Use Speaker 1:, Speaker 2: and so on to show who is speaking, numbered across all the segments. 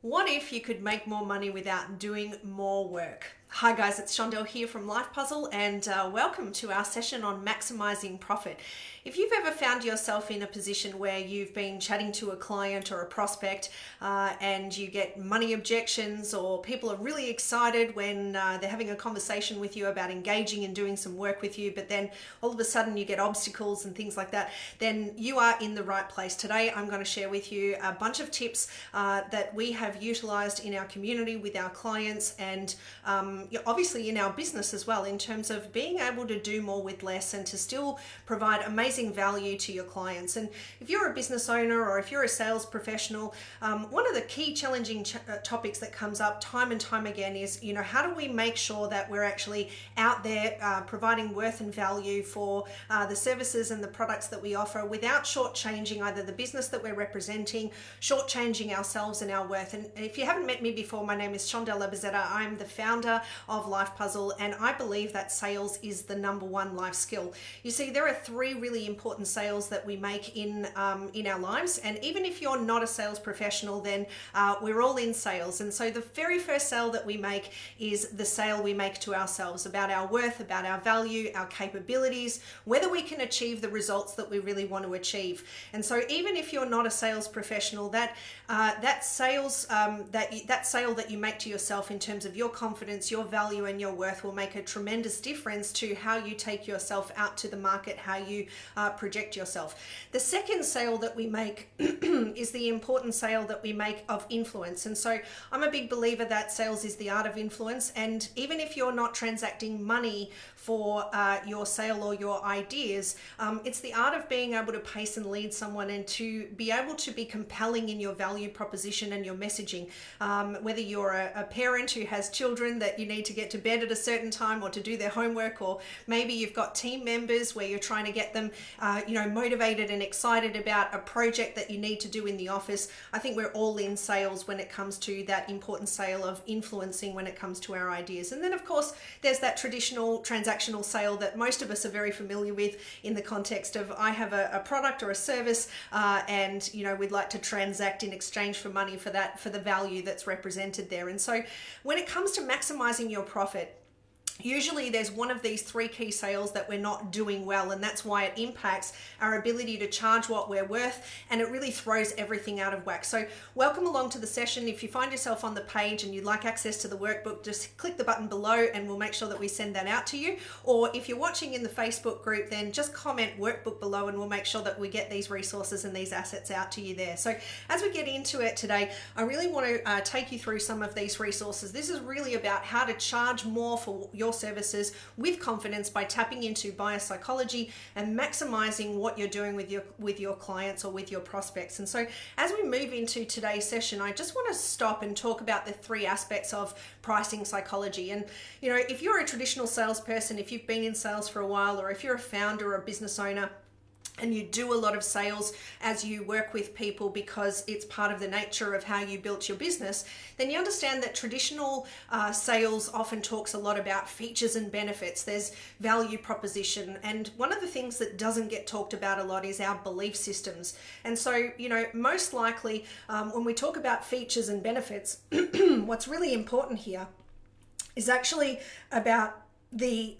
Speaker 1: What if you could make more money without doing more work? Hi guys, it's Shondell here from Life Puzzle and welcome to our session on maximizing profit. If you've ever found yourself in a position where you've been chatting to a client or a prospect and you get money objections, or people are really excited when they're having a conversation with you about engaging and doing some work with you, but then all of a sudden you get obstacles and things like that, then you are in the right place. Today I'm going to share with you a bunch of tips that we have utilized in our community with our clients and obviously in our business as well, in terms of being able to do more with less and to still provide amazing value to your clients. And if you're a business owner or if you're a sales professional, one of the key challenging topics that comes up time and time again is, how do we make sure that we're actually out there providing worth and value for the services and the products that we offer without shortchanging either the business that we're representing, shortchanging ourselves and our worth. And if you haven't met me before, my name is Shondell Labazetta. I'm the founder of Life Puzzle, and I believe that sales is the number one life skill. You see, there are three really important sales that we make in our lives, and even if you're not a sales professional, then we're all in sales. And so the very first sale that we make is the sale we make to ourselves about our worth, about our value, our capabilities, whether we can achieve the results that we really want to achieve. And so even if you're not a sales professional, that sale that you make to yourself in terms of your confidence, your value and your worth will make a tremendous difference to how you take yourself out to the market, how you project yourself. The second sale that we make is the important sale that we make of influence. And so I'm a big believer that sales is the art of influence. And even if you're not transacting money for your sale or your ideas, it's the art of being able to pace and lead someone and to be able to be compelling in your value proposition and your messaging. Whether you're a parent who has children that you need to get to bed at a certain time or to do their homework, or maybe you've got team members where you're trying to get them motivated and excited about a project that you need to do in the office. I think we're all in sales when it comes to that important sale of influencing when it comes to our ideas. And then of course there's that traditional transactional sale that most of us are very familiar with in the context of I have a product or a service and we'd like to transact in exchange for money for that, for the value that's represented there. And so when it comes to maximizing your profit, usually there's one of these three key sales that we're not doing well, and that's why it impacts our ability to charge what we're worth, and it really throws everything out of whack. So welcome along to the session. If you find yourself on the page and you'd like access to the workbook, just click the button below and we'll make sure that we send that out to you. Or if you're watching in the Facebook group, then just comment workbook below and we'll make sure that we get these resources and these assets out to you there. So as we get into it today, I really want to take you through some of these resources. This is really about how to charge more for your services with confidence by tapping into biopsychology and maximizing what you're doing with your clients or with your prospects. And so as we move into today's session, I just want to stop and talk about the three aspects of pricing psychology. And if you're a traditional salesperson, if you've been in sales for a while, or if you're a founder or a business owner, and you do a lot of sales as you work with people because it's part of the nature of how you built your business, then you understand that traditional sales often talks a lot about features and benefits. There's value proposition. And one of the things that doesn't get talked about a lot is our belief systems. And so, most likely when we talk about features and benefits, what's really important here is actually about the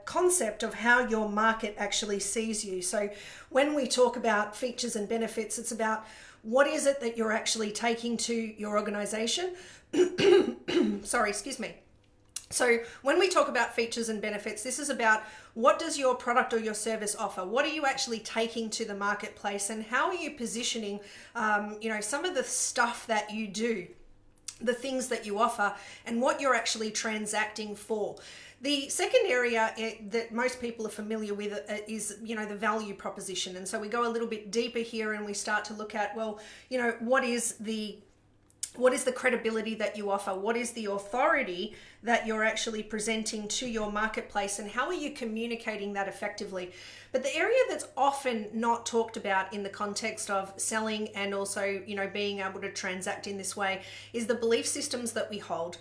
Speaker 1: concept of how your market actually sees you. So when we talk about features and benefits, it's about what is it that you're actually taking to your organization. Sorry, excuse me. So when we talk about features and benefits, this is about what does your product or your service offer? What are you actually taking to the marketplace, and how are you positioning some of the stuff that you do, the things that you offer, and what you're actually transacting for. The second area that most people are familiar with is, the value proposition. And so we go a little bit deeper here and we start to look at, what is the credibility that you offer? What is the authority that you're actually presenting to your marketplace, and how are you communicating that effectively? But the area that's often not talked about in the context of selling and also, being able to transact in this way is the belief systems that we hold.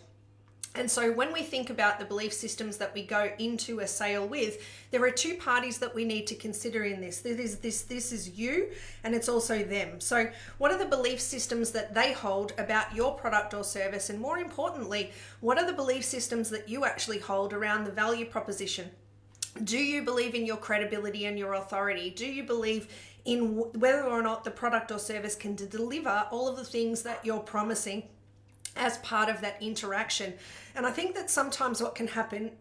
Speaker 1: And so when we think about the belief systems that we go into a sale with, there are two parties that we need to consider in this. This is you, and it's also them. So what are the belief systems that they hold about your product or service? And more importantly, what are the belief systems that you actually hold around the value proposition? Do you believe in your credibility and your authority? Do you believe in whether or not the product or service can deliver all of the things that you're promising as part of that interaction? And I think that sometimes what can happen,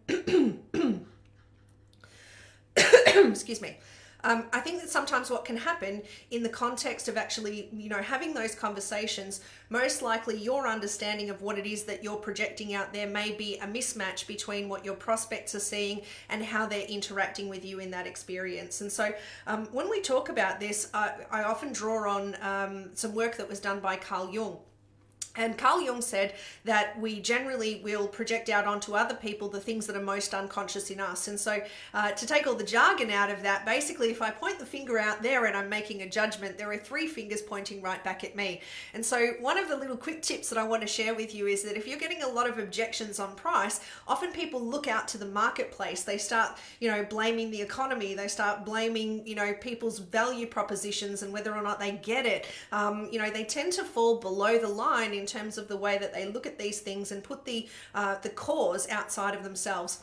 Speaker 1: excuse me, I think that sometimes what can happen in the context of actually, having those conversations, most likely your understanding of what it is that you're projecting out there may be a mismatch between what your prospects are seeing and how they're interacting with you in that experience. And so when we talk about this, I often draw on some work that was done by Carl Jung. And Carl Jung said that we generally will project out onto other people the things that are most unconscious in us. And so to take all the jargon out of that, basically if I point the finger out there and I'm making a judgment, there are three fingers pointing right back at me. And so one of the little quick tips that I want to share with you is that if you're getting a lot of objections on price, often people look out to the marketplace. They start, blaming the economy. They start blaming, people's value propositions and whether or not they get it. They tend to fall below the line in terms of the way that they look at these things and put the cause outside of themselves.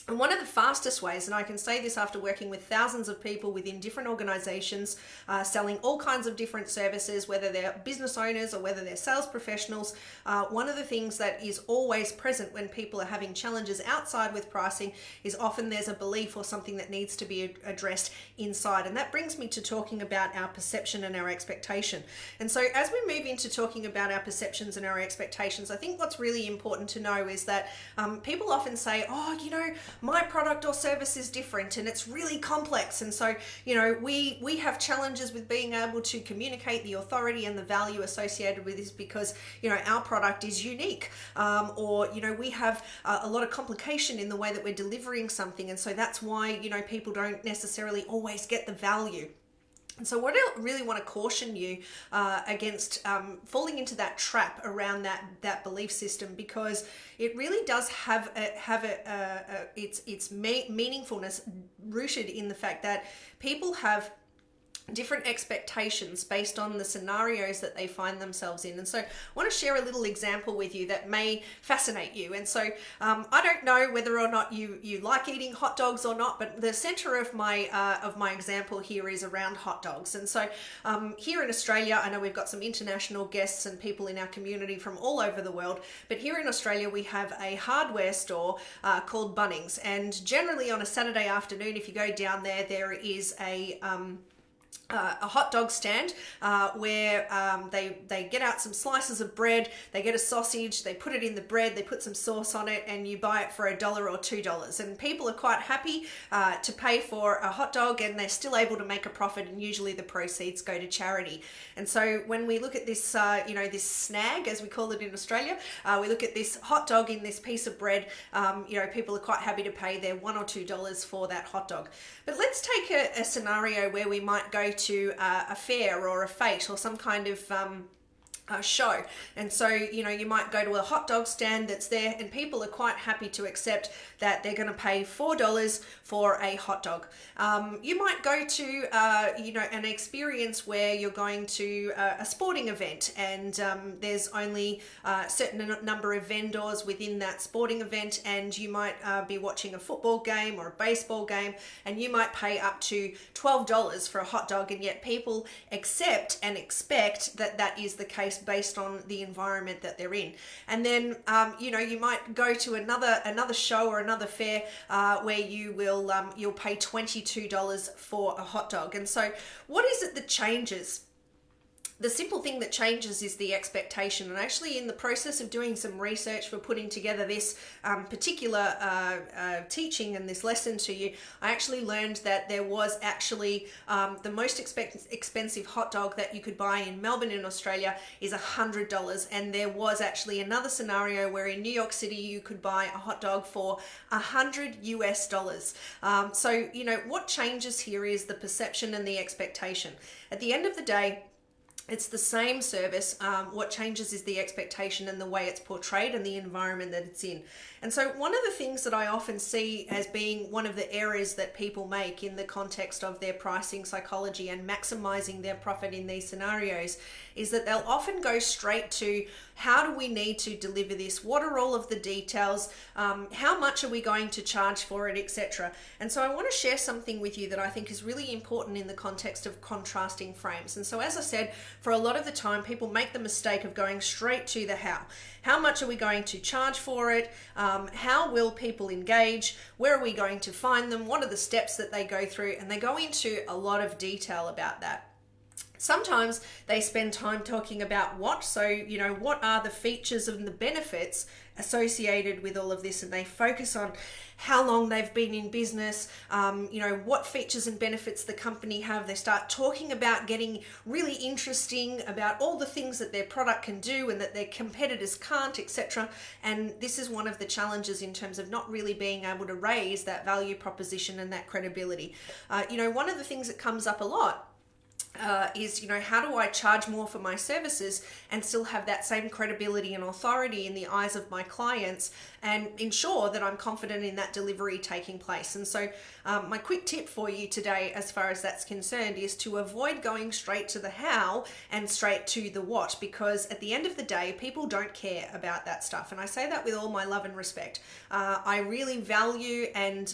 Speaker 1: And one of the fastest ways, and I can say this after working with thousands of people within different organizations, selling all kinds of different services, whether they're business owners or whether they're sales professionals, one of the things that is always present when people are having challenges outside with pricing is often there's a belief or something that needs to be addressed inside. And that brings me to talking about our perception and our expectation. And so as we move into talking about our perceptions and our expectations, I think what's really important to know is that people often say, my product or service is different and it's really complex. And so, we have challenges with being able to communicate the authority and the value associated with this because, our product is unique. Or we have a lot of complication in the way that we're delivering something. And so that's why, people don't necessarily always get the value. And so what I really want to caution you against falling into that trap around that belief system, because it really does have its meaningfulness rooted in the fact that people have different expectations based on the scenarios that they find themselves in. And so I want to share a little example with you that may fascinate you. And so I don't know whether or not you like eating hot dogs or not, but the center of my example here is around hot dogs. And so here in Australia, I know we've got some international guests and people in our community from all over the world, but here in Australia we have a hardware store called Bunnings. And generally on a Saturday afternoon, if you go down there, there is a hot dog stand where they get out some slices of bread, they get a sausage, they put it in the bread, they put some sauce on it, and you buy it for $1 or $2. And people are quite happy to pay for a hot dog, and they're still able to make a profit, and usually the proceeds go to charity. And so when we look at this, this snag, as we call it in Australia, we look at this hot dog in this piece of bread, people are quite happy to pay their $1 or $2 for that hot dog. But let's take a scenario where we might go to a fair or a fete or some kind of show. And so, you might go to a hot dog stand that's there and people are quite happy to accept that they're going to pay $4 for a hot dog. You might go to, an experience where you're going to a sporting event and there's only a certain number of vendors within that sporting event, and you might be watching a football game or a baseball game, and you might pay up to $12 for a hot dog, and yet people accept and expect that that is the case based on the environment that they're in. And then you might go to another show or another fair where you'll pay $22 for a hot dog. And so what is it that changes? The simple thing that changes is the expectation. And actually in the process of doing some research for putting together this particular teaching and this lesson to you, I actually learned that there was actually the most expensive hot dog that you could buy in Melbourne in Australia is $100. And there was actually another scenario where in New York City you could buy a hot dog for $100 US. So, what changes here is the perception and the expectation. At the end of the day, It's the same service. What changes is the expectation and the way it's portrayed and the environment that it's in. And so one of the things that I often see as being one of the errors that people make in the context of their pricing psychology and maximizing their profit in these scenarios is that they'll often go straight to, how do we need to deliver this? What are all of the details? How much are we going to charge for it, etc. And so I want to share something with you that I think is really important in the context of contrasting frames. And so as I said, for a lot of the time, people make the mistake of going straight to the how. How much are we going to charge for it? How will people engage? Where are we going to find them? What are the steps that they go through? And they go into a lot of detail about that. Sometimes they spend time talking about what, so, what are the features and the benefits associated with all of this, and they focus on how long they've been in business, what features and benefits the company have. They start talking about getting really interesting about all the things that their product can do and that their competitors can't, etc. And this is one of the challenges in terms of not really being able to raise that value proposition and that credibility. One of the things that comes up a lot is, how do I charge more for my services and still have that same credibility and authority in the eyes of my clients and ensure that I'm confident in that delivery taking place? And so my quick tip for you today, as far as that's concerned, is to avoid going straight to the how and straight to the what, because at the end of the day, people don't care about that stuff. And I say that with all my love and respect. I really value and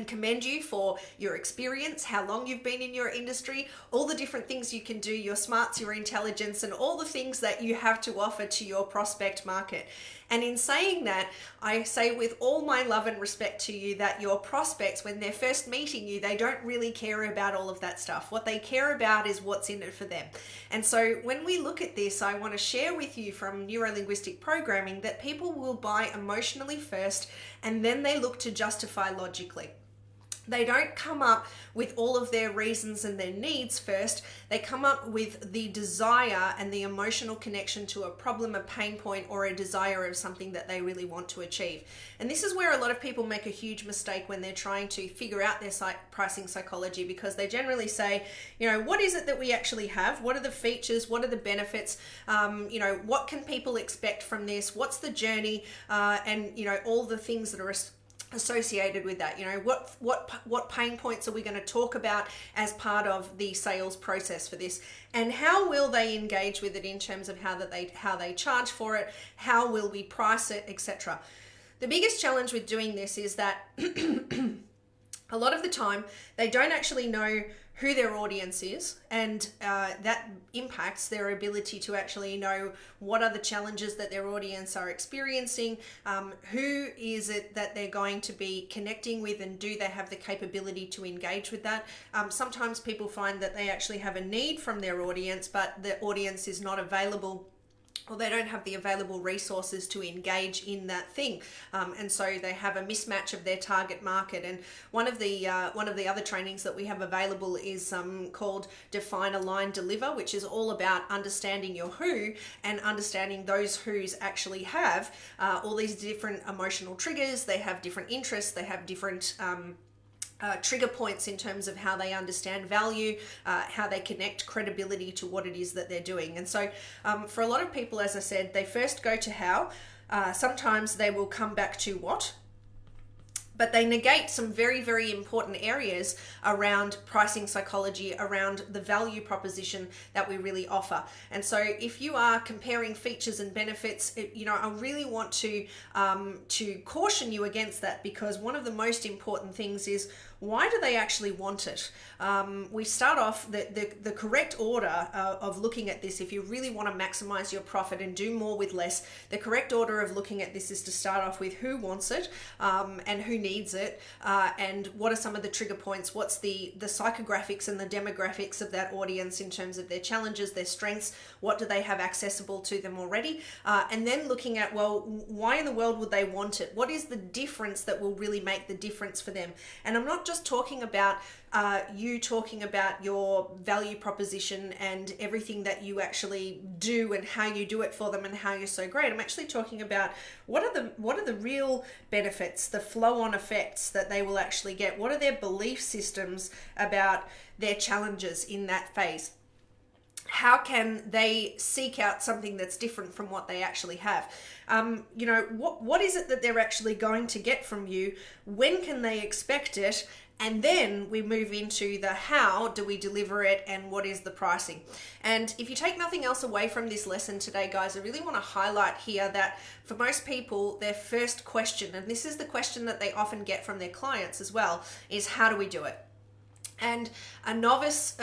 Speaker 1: commend you for your experience, how long you've been in your industry, all the different things you can do, your smarts, your intelligence, and all the things that you have to offer to your prospect market. And in saying that, I say with all my love and respect to you that your prospects, when they're first meeting you, they don't really care about all of that stuff. What they care about is what's in it for them. And so when we look at this, I want to share with you from neuro-linguistic programming that people will buy emotionally first, and then they look to justify logically. They don't come up with all of their reasons and their needs first. They come up with the desire and the emotional connection to a problem, a pain point, or a desire of something that they really want to achieve. And this is where a lot of people make a huge mistake when they're trying to figure out their pricing psychology, because they generally say, what is it that we actually have? What are the features? What are the benefits? What can people expect from this? What's the journey? And all the things that are associated with that. What pain points are we going to talk about as part of the sales process for this, and how will they engage with it in terms of how they charge for it, how will we price it, etc. The biggest challenge with doing this is that a lot of the time they don't actually know who their audience is, and that impacts their ability to actually know what are the challenges that their audience are experiencing, who is it that they're going to be connecting with, and do they have the capability to engage with that. Sometimes people find that they actually have a need from their audience, but the audience is not available, or they don't have the available resources to engage in that thing, and so they have a mismatch of their target market. And one of the other trainings that we have available is called Define, Align, Deliver, which is all about understanding your who and understanding those who's actually have all these different emotional triggers. They have different interests. They have different trigger points in terms of how they understand value, how they connect credibility to what it is that they're doing. And so for a lot of people, as I said, they first go to how. Sometimes they will come back to what, but they negate some very, very important areas around pricing psychology, around the value proposition that we really offer. And so if you are comparing features and benefits, I really want to caution you against that, because one of the most important things is, why do they actually want it? We start off the correct order of looking at this. If you really want to maximize your profit and do more with less, the correct order of looking at this is to start off with who wants it, and who needs it, and what are some of the trigger points, what's the psychographics and the demographics of that audience in terms of their challenges, their strengths, what do they have accessible to them already, and then looking at, well, why in the world would they want it? What is the difference that will really make the difference for them? And I'm not just talking about you talking about your value proposition and everything that you actually do and how you do it for them and how you're so great. I'm actually talking about what are the real benefits, the flow-on effects that they will actually get. What are their belief systems about their challenges in that phase? how can they seek out something that's different from what they actually have? What is it that they're actually going to get from you? When can they expect it? And then we move into the how do we deliver it and what is the pricing. And if you take nothing else away from this lesson today, guys, I really want to highlight here that for most people, their first question, and this is the question that they often get from their clients as well, is how do we do it? And a novice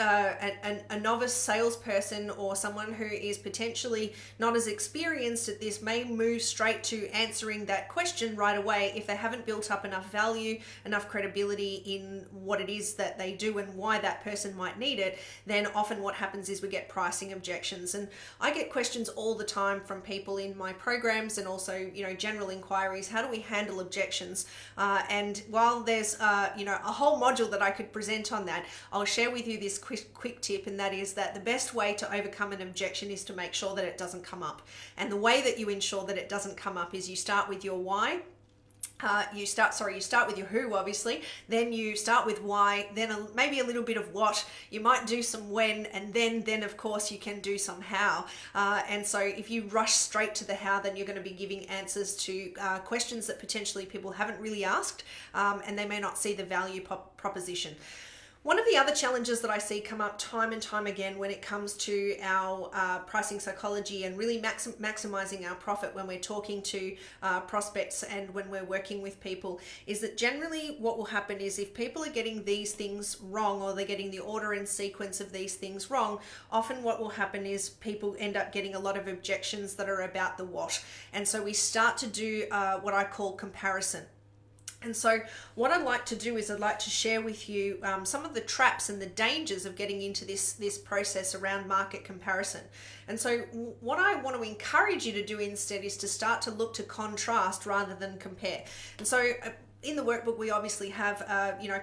Speaker 1: salesperson or someone who is potentially not as experienced at this may move straight to answering that question right away if they haven't built up enough value, enough credibility in what it is that they do and why that person might need it. Then often what happens is we get pricing objections. And I get questions all the time from people in my programs and also, general inquiries. How do we handle objections? And while there's, a whole module that I could present on that, I'll share with you this quick tip, and that is that the best way to overcome an objection is to make sure that it doesn't come up. And the way that you ensure that it doesn't come up is you start with your why. You start with your who, obviously, then you start with why, then maybe a little bit of what, you might do some when, and then of course you can do some how. And so if you rush straight to the how, then you're going to be giving answers to questions that potentially people haven't really asked, and they may not see the value proposition. One of the other challenges that I see come up time and time again when it comes to our pricing psychology and really maximizing our profit when we're talking to prospects and when we're working with people is that generally what will happen is if people are getting these things wrong or they're getting the order and sequence of these things wrong, often what will happen is people end up getting a lot of objections that are about the what. And so we start to do what I call comparison. And so what I'd like to do is I'd like to share with you some of the traps and the dangers of getting into this process around market comparison. And so what I want to encourage you to do instead is to start to look to contrast rather than compare. And so in the workbook, we obviously have,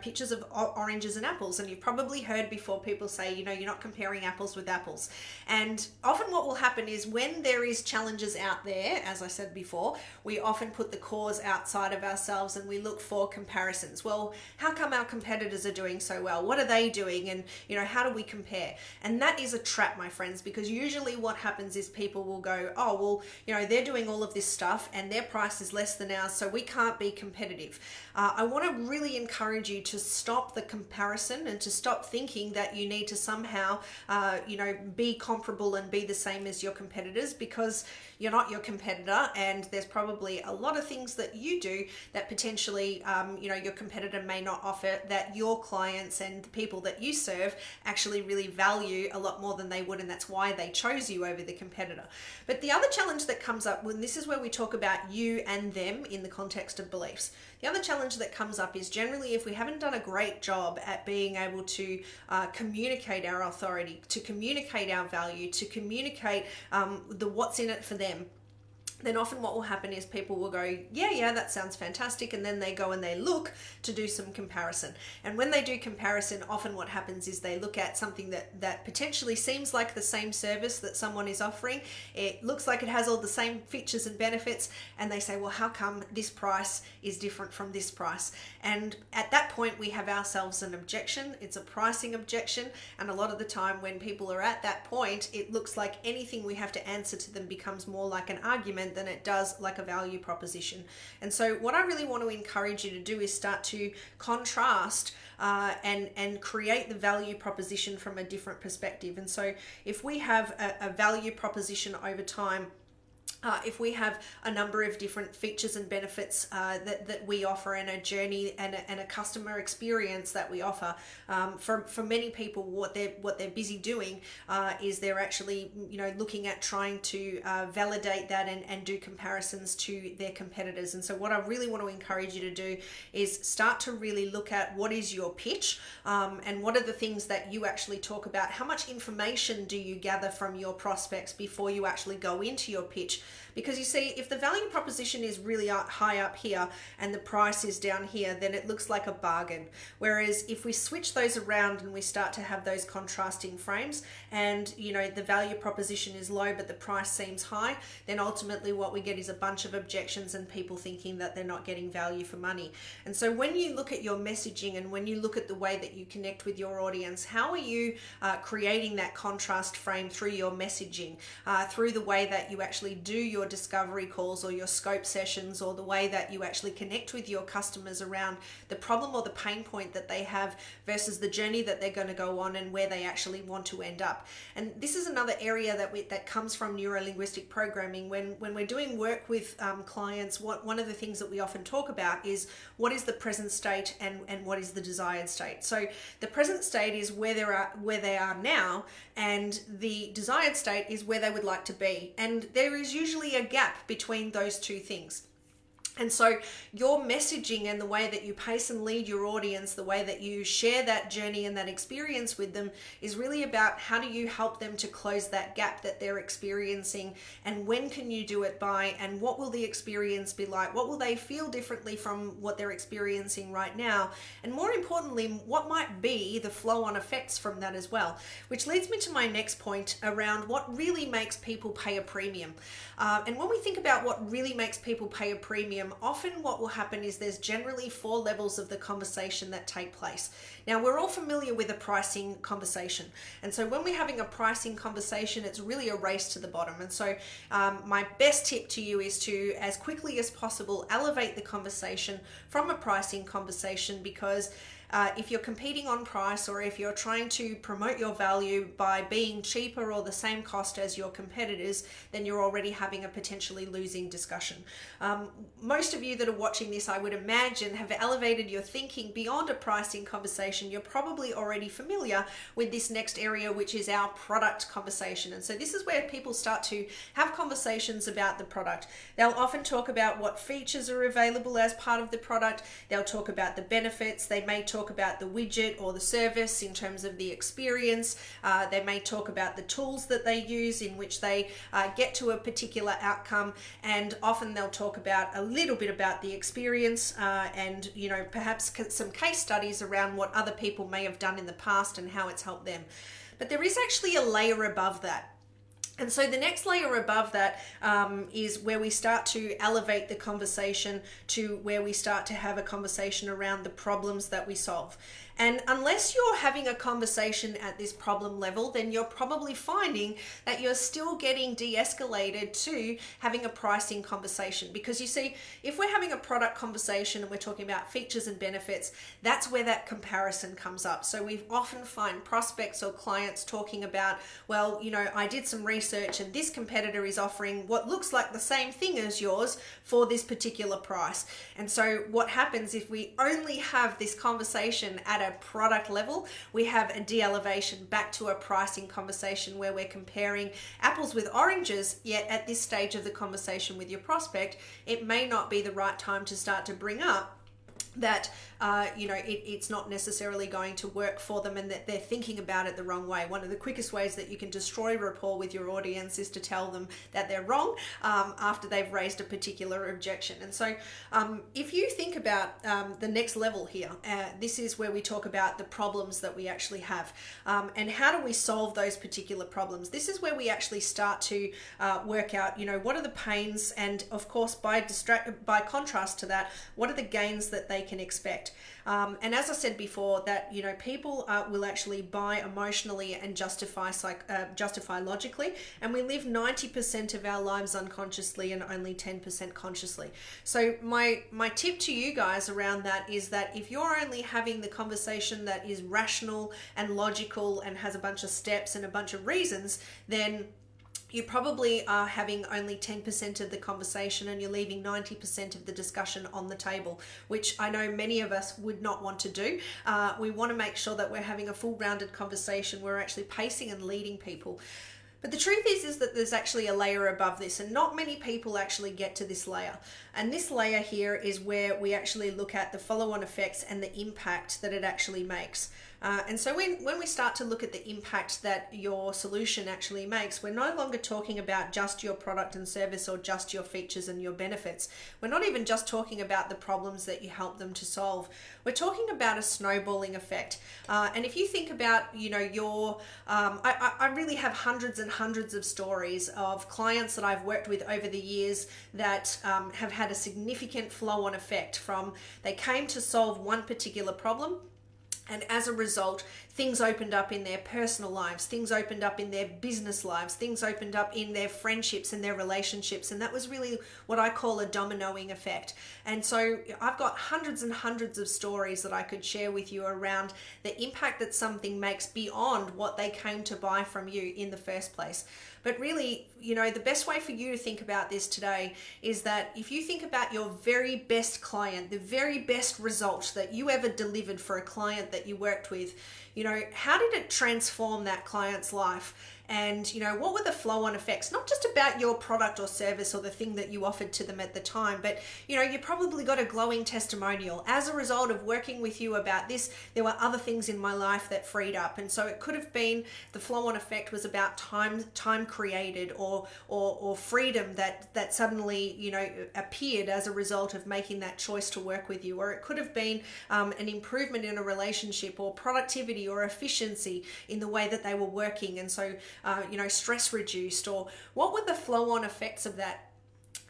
Speaker 1: pictures of oranges and apples. And you've probably heard before people say, you're not comparing apples with apples. And often what will happen is when there is challenges out there, as I said before, we often put the cause outside of ourselves and we look for comparisons. Well, how come our competitors are doing so well? What are they doing? And, how do we compare? And that is a trap, my friends, because usually what happens is people will go, oh, well, they're doing all of this stuff and their price is less than ours, so we can't be competitive. I want to really encourage you to stop the comparison and to stop thinking that you need to somehow, be comparable and be the same as your competitors, because you're not your competitor, and there's probably a lot of things that you do that potentially, your competitor may not offer, that your clients and the people that you serve actually really value a lot more than they would, and that's why they chose you over the competitor. But the other challenge that comes up, when this is where we talk about you and them in the context of beliefs, the other challenge that comes up is generally if we haven't done a great job at being able to communicate our authority, to communicate our value, to communicate the what's in it for them, then often what will happen is people will go, yeah, that sounds fantastic. And then they go and they look to do some comparison. And when they do comparison, often what happens is they look at something that potentially seems like the same service that someone is offering. It looks like it has all the same features and benefits. And they say, well, how come this price is different from this price? And at that point, we have ourselves an objection. It's a pricing objection. And a lot of the time when people are at that point, it looks like anything we have to answer to them becomes more like an argument than it does like a value proposition. And so what I really want to encourage you to do is start to contrast and create the value proposition from a different perspective. And so if we have a value proposition over time, if we have a number of different features and benefits that we offer, and a journey and a customer experience that we offer, for many people, what they're busy doing is they're actually looking at trying to validate that and do comparisons to their competitors. And so what I really want to encourage you to do is start to really look at what is your pitch, and what are the things that you actually talk about. How much information do you gather from your prospects before you actually go into your pitch? switch. Because you see, if the value proposition is really high up here and the price is down here, then it looks like a bargain. Whereas if we switch those around and we start to have those contrasting frames and, you know, the value proposition is low but the price seems high, then ultimately what we get is a bunch of objections and people thinking that they're not getting value for money. And so when you look at your messaging and when you look at the way that you connect with your audience, how are you creating that contrast frame through your messaging, through the way that you actually do your discovery calls or your scope sessions, or the way that you actually connect with your customers around the problem or the pain point that they have versus the journey that they're going to go on and where they actually want to end up. And this is another area that comes from neuro-linguistic programming. When we're doing work with clients, one of the things that we often talk about is what is the present state and what is the desired state. So the present state is where they are now, and the desired state is where they would like to be. And there is usually a gap between those two things. And so your messaging and the way that you pace and lead your audience, the way that you share that journey and that experience with them, is really about how do you help them to close that gap that they're experiencing, and when can you do it by, and what will the experience be like? What will they feel differently from what they're experiencing right now? And more importantly, what might be the flow-on effects from that as well? Which leads me to my next point around what really makes people pay a premium. And when we think about what really makes people pay a premium, often what will happen is there's generally 4 levels of the conversation that take place. Now, we're all familiar with a pricing conversation. And so when we're having a pricing conversation, it's really a race to the bottom. And so my best tip to you is to, as quickly as possible, elevate the conversation from a pricing conversation, because if you're competing on price, or if you're trying to promote your value by being cheaper or the same cost as your competitors, then you're already having a potentially losing discussion. Most of you that are watching this, I would imagine, have elevated your thinking beyond a pricing conversation. You're probably already familiar with this next area, which is our product conversation. And so this is where people start to have conversations about the product. They'll often talk about what features are available as part of the product. They'll talk about the benefits. They may talk about the widget or the service in terms of the experience. They may talk about the tools that they use in which they get to a particular outcome, and often they'll talk about a little bit about the experience and, you know, perhaps some case studies around what other people may have done in the past and how it's helped them. But there is actually a layer above that. And so the next layer above that is where we start to elevate the conversation to where we start to have a conversation around the problems that we solve. And unless you're having a conversation at this problem level, then you're probably finding that you're still getting de-escalated to having a pricing conversation. Because you see, if we're having a product conversation and we're talking about features and benefits, that's where that comparison comes up. So we often find prospects or clients talking about, well, you know, I did some research and this competitor is offering what looks like the same thing as yours for this particular price. And so what happens if we only have this conversation at a product level, we have a de-elevation back to a pricing conversation where we're comparing apples with oranges, yet at this stage of the conversation with your prospect, it may not be the right time to start to bring up that it's not necessarily going to work for them and that they're thinking about it the wrong way. One of the quickest ways that you can destroy rapport with your audience is to tell them that they're wrong after they've raised a particular objection. And so if you think about the next level here, this is where we talk about the problems that we actually have and how do we solve those particular problems. This is where we actually start to work out, what are the pains, and of course by contrast to that, what are the gains that they can expect. And as I said before, that people will actually buy emotionally and justify logically, and we live 90% of our lives unconsciously and only 10% consciously. So my tip to you guys around that is that if you're only having the conversation that is rational and logical and has a bunch of steps and a bunch of reasons, then you probably are having only 10% of the conversation and you're leaving 90% of the discussion on the table, which I know many of us would not want to do. We want to make sure that we're having a full-rounded conversation. We're actually pacing and leading people. But the truth is that there's actually a layer above this, and not many people actually get to this layer. And this layer here is where we actually look at the follow-on effects and the impact that it actually makes. And so when we start to look at the impact that your solution actually makes, we're no longer talking about just your product and service or just your features and your benefits. We're not even just talking about the problems that you help them to solve. We're talking about a snowballing effect. And if you think about, I really have hundreds and hundreds of stories of clients that I've worked with over the years that have had a significant flow-on effect from they came to solve one particular problem, and as a result, things opened up in their personal lives, things opened up in their business lives, things opened up in their friendships and their relationships. And that was really what I call a dominoing effect. And so I've got hundreds and hundreds of stories that I could share with you around the impact that something makes beyond what they came to buy from you in the first place. But really, the best way for you to think about this today is that if you think about your very best client, the very best result that you ever delivered for a client that you worked with, how did it transform that client's life? And, what were the flow-on effects? Not just about your product or service or the thing that you offered to them at the time, but, you probably got a glowing testimonial. As a result of working with you about this, there were other things in my life that freed up. And so it could have been the flow-on effect was about time created or freedom that suddenly, appeared as a result of making that choice to work with you. Or it could have been an improvement in a relationship or productivity or efficiency in the way that they were working. And so stress reduced, or what were the flow-on effects of that?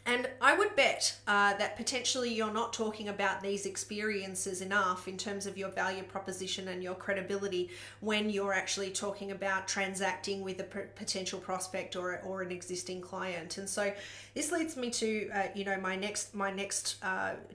Speaker 1: And I would bet that potentially you're not talking about these experiences enough in terms of your value proposition and your credibility when you're actually talking about transacting with a potential prospect or an existing client. And so this leads me to my next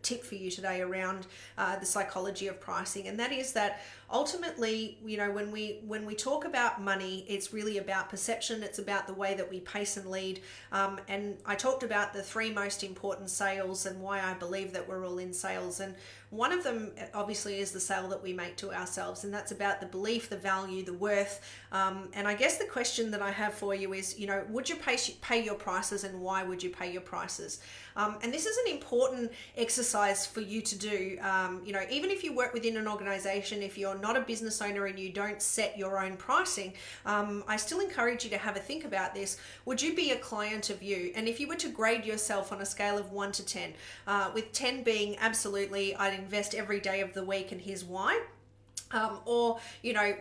Speaker 1: tip for you today around the psychology of pricing, and that is that ultimately, when we talk about money, it's really about perception. It's about the way that we pace and lead. And I talked about the three most important sales and why I believe that we're all in sales. And one of them obviously is the sale that we make to ourselves, and that's about the belief, the value, the worth. And I guess the question that I have for you is, would you pay your prices, and why would you pay your prices? And this is an important exercise for you to do. Even if you work within an organization, if you're not a business owner and you don't set your own pricing, I still encourage you to have a think about this. Would you be a client of you? And if you were to grade yourself on a scale of 1 to 10, with 10 being absolutely, I'd invest every day of the week and here's why. Or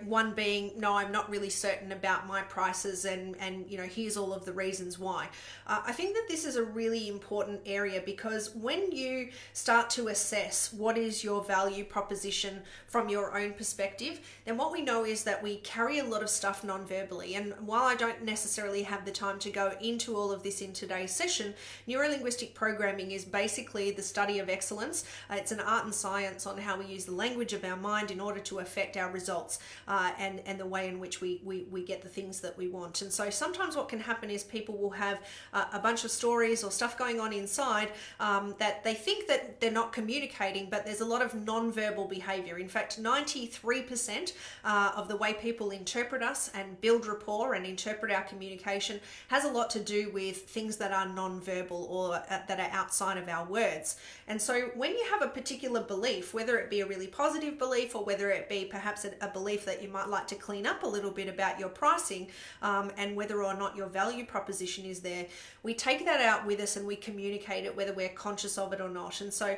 Speaker 1: 1 being, no, I'm not really certain about my prices and here's all of the reasons why. I think that this is a really important area, because when you start to assess what is your value proposition from your own perspective, then what we know is that we carry a lot of stuff non-verbally. And while I don't necessarily have the time to go into all of this in today's session, neuro-linguistic programming is basically the study of excellence. It's an art and science on how we use the language of our mind in order to affect our results and the way in which we get the things that we want. And so sometimes what can happen is people will have a bunch of stories or stuff going on inside that they think that they're not communicating, but there's a lot of non-verbal behavior. In fact, 93% of the way people interpret us and build rapport and interpret our communication has a lot to do with things that are non-verbal or that are outside of our words. And so when you have a particular belief, whether it be a really positive belief or whether it be perhaps a belief that you might like to clean up a little bit about your pricing and whether or not your value proposition is there, we take that out with us and we communicate it whether we're conscious of it or not. And so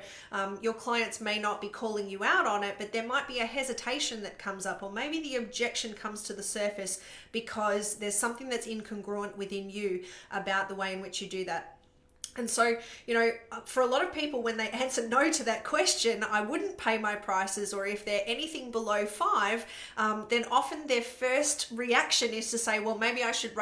Speaker 1: your clients may not be calling you out on it, but there might be a hesitation that comes up, or maybe the objection comes to the surface because there's something that's incongruent within you about the way in which you do that. And so, for a lot of people, when they answer no to that question, I wouldn't pay my prices, or if they're anything below 5, then often their first reaction is to say, well, maybe I should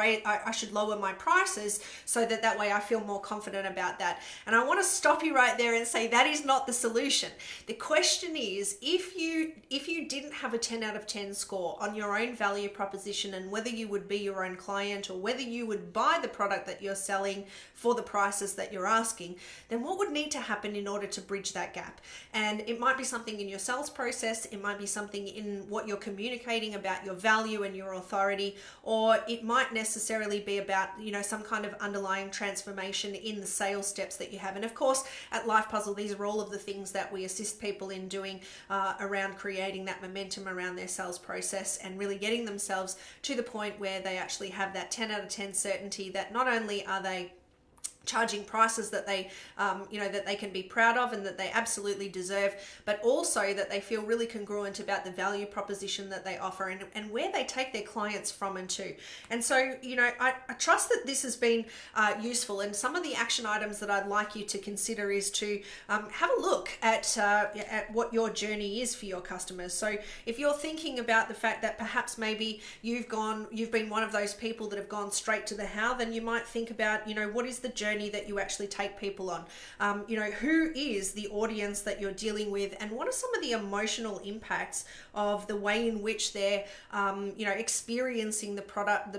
Speaker 1: lower my prices so that way I feel more confident about that. And I want to stop you right there and say that is not the solution. The question is, if you didn't have a 10 out of 10 score on your own value proposition and whether you would be your own client or whether you would buy the product that you're selling for the prices that you're asking, then what would need to happen in order to bridge that gap? And it might be something in your sales process, it might be something in what you're communicating about your value and your authority, or it might necessarily be about, some kind of underlying transformation in the sales steps that you have. And of course, at Life Puzzle, these are all of the things that we assist people in doing around creating that momentum around their sales process and really getting themselves to the point where they actually have that 10 out of 10 certainty that not only are they charging prices that they that they can be proud of and that they absolutely deserve, but also that they feel really congruent about the value proposition that they offer and where they take their clients from and to. And so, I trust that this has been useful, and some of the action items that I'd like you to consider is to have a look at what your journey is for your customers. So if you're thinking about the fact that perhaps maybe you've been one of those people that have gone straight to the how, then you might think about, what is the journey that you actually take people on? Who is the audience that you're dealing with, and what are some of the emotional impacts of the way in which they're experiencing the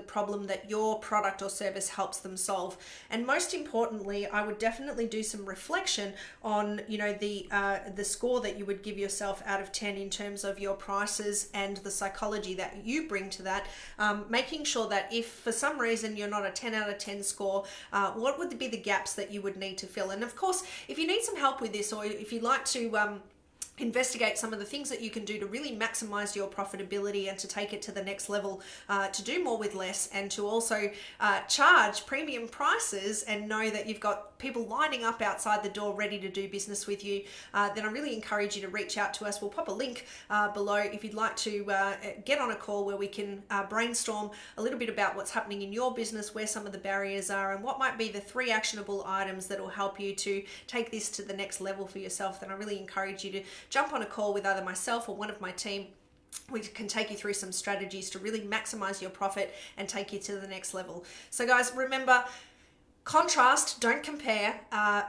Speaker 1: problem that your product or service helps them solve? And most importantly, I would definitely do some reflection on the score that you would give yourself out of 10 in terms of your prices and the psychology that you bring to that, making sure that if for some reason you're not a 10 out of 10 score, what would be the gaps that you would need to fill? And of course, if you need some help with this, or if you'd like to investigate some of the things that you can do to really maximize your profitability and to take it to the next level, to do more with less, and to also charge premium prices and know that you've got people lining up outside the door ready to do business with you, then I really encourage you to reach out to us. We'll pop a link below if you'd like to get on a call where we can brainstorm a little bit about what's happening in your business, where some of the barriers are, and what might be the 3 actionable items that will help you to take this to the next level for yourself. Then I really encourage you to jump on a call with either myself or one of my team. We can take you through some strategies to really maximize your profit and take you to the next level. So guys, remember, contrast, don't compare.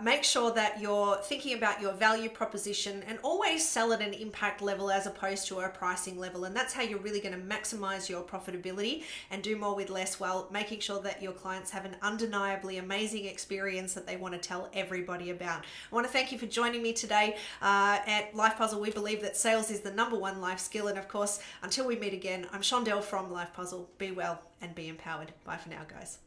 Speaker 1: Make sure that you're thinking about your value proposition and always sell at an impact level as opposed to a pricing level. And that's how you're really going to maximize your profitability and do more with less, while making sure that your clients have an undeniably amazing experience that they want to tell everybody about. I want to thank you for joining me today. At Life Puzzle, we believe that sales is the #1 life skill. And of course, until we meet again, I'm Shondell from Life Puzzle. Be well and be empowered. Bye for now, guys.